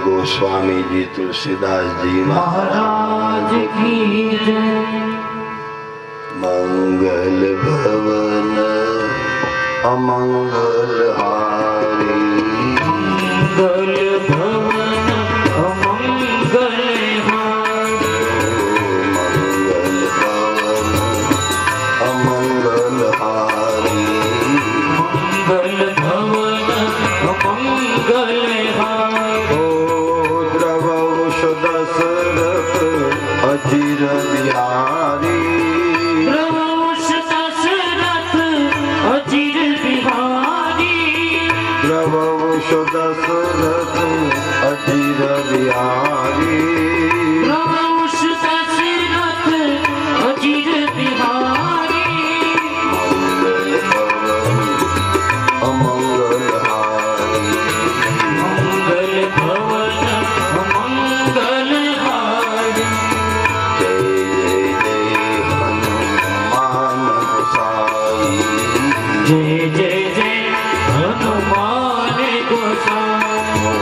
गोस्वामी जी तुलसीदास जी महाराज की जय। मंगल भवन अमंगल हारी, मंगल भवन अमंगल हारी, मंगल भवन अमंगल हारी, मंगल भवन अमंगल हारी। अजीर बिहारी, द्रवश दशरथ अजीर बिहारी, द्रवश दशरथ अजीर बिहारी, द्रवश दशरथ अजीर बिहारी। मंगल भवन अमंगल हारी, मंगल भवन अमंगल हारी। जय जय जय हनुमान गोसाई,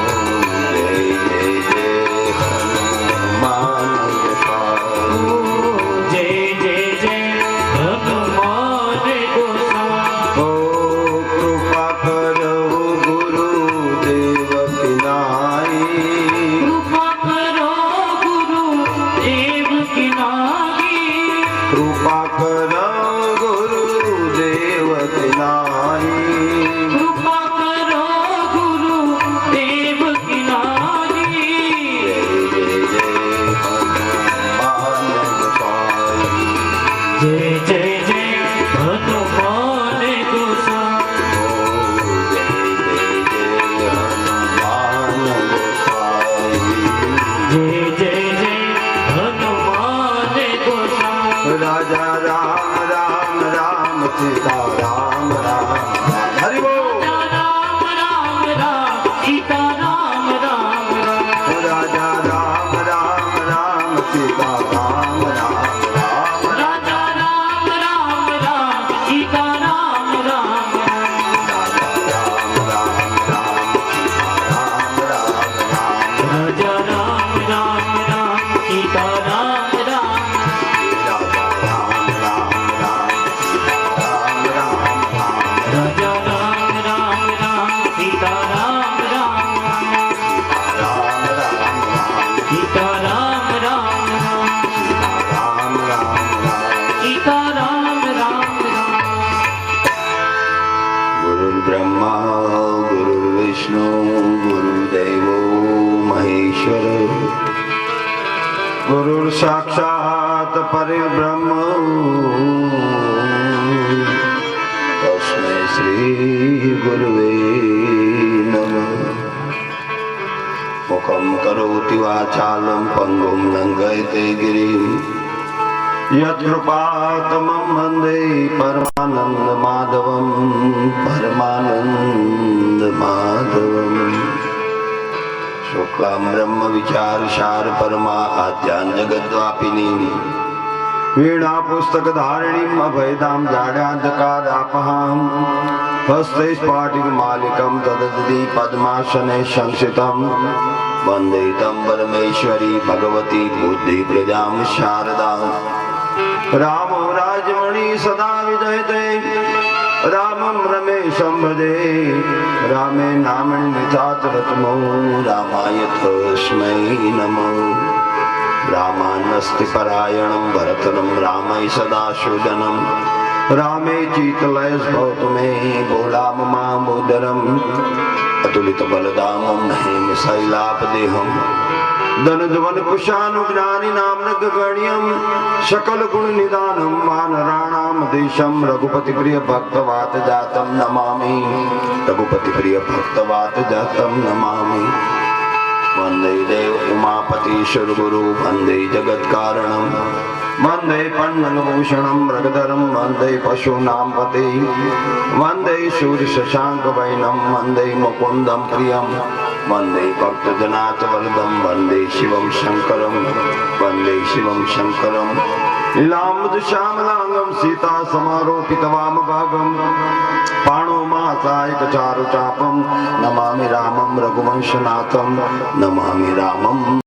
सीता राम राम राम राजा राम राम राम सीता राम राम राम राजा राम राम राम सीता राम राम राम राम राम राम राम राम राजा राम राम राम सीता राम राम राजा राम राम राम राम राम राम राजा राम राम राम सीता राम राम राम राम राम सीता राम राम राम राम राम राम सीता राम राम राम गुरुर्ब्रह्मा गुरुर्विष्णु गुरुदेवो महेश्वर गुरुर्साक्षात् परब्रह्म तस्मै श्री गुरुवे नमः मुखं करोति वाचालं पङ्गुं लङ्घयते गिरिं यत्कृपातमं वन्दे परमानन्दमाधवं परमानन्दमाधवम् शुक्लां ब्रह्म विचारसार परमा आद्यां जगद्व्यापिनीं वीणा पुस्तकधारिणीम् अभयदां जाड्यान्धकारापहां हस्ते स्फाटिकमालिकं तदधि पद्मासने संस्थितं वन्दे तं परमेश्वरी भगवती बुद्धिप्रजां शारदाम् रामो राजमणि सदा विजयते रामं रमेशं भजे रामे नामनि नितात् रत्नो रामाय तस्मै नमः रामान्नस्ति परायणं भरतनं रामै सदा शोधनं रामे चीतलयस्भवतु मे भोलाममामुदरम् अतुलितबलदामं हेमशैलापदेहं धनुध्वनकुशानुज्ञानिनाम्नगगण्यं सकलगुणनिधानं वानराणां देशं रघुपतिप्रियभक्तवातजातं नमामि रघुपतिप्रियभक्तवातजातं नमामि वन्दे देव उमापतीश्वर गुरु वन्दे जगत्कारणं वन्दे पन्नगभूषणं मृगधरं वन्दे पशूनां पते वन्दे सूर्यशशाङ्कवैनं वन्दे मुकुन्दं प्रियं वन्दे भक्तजनाथ वरदं वन्दे शिवं शङ्करं वन्दे शिवं शङ्करं लीलाम्बुजश्यामलाङ्गं सीता समारोपितवामभागं पाणो महासायकचारुचापं नमामि रामं रघुवंशनाथं नमामि रामं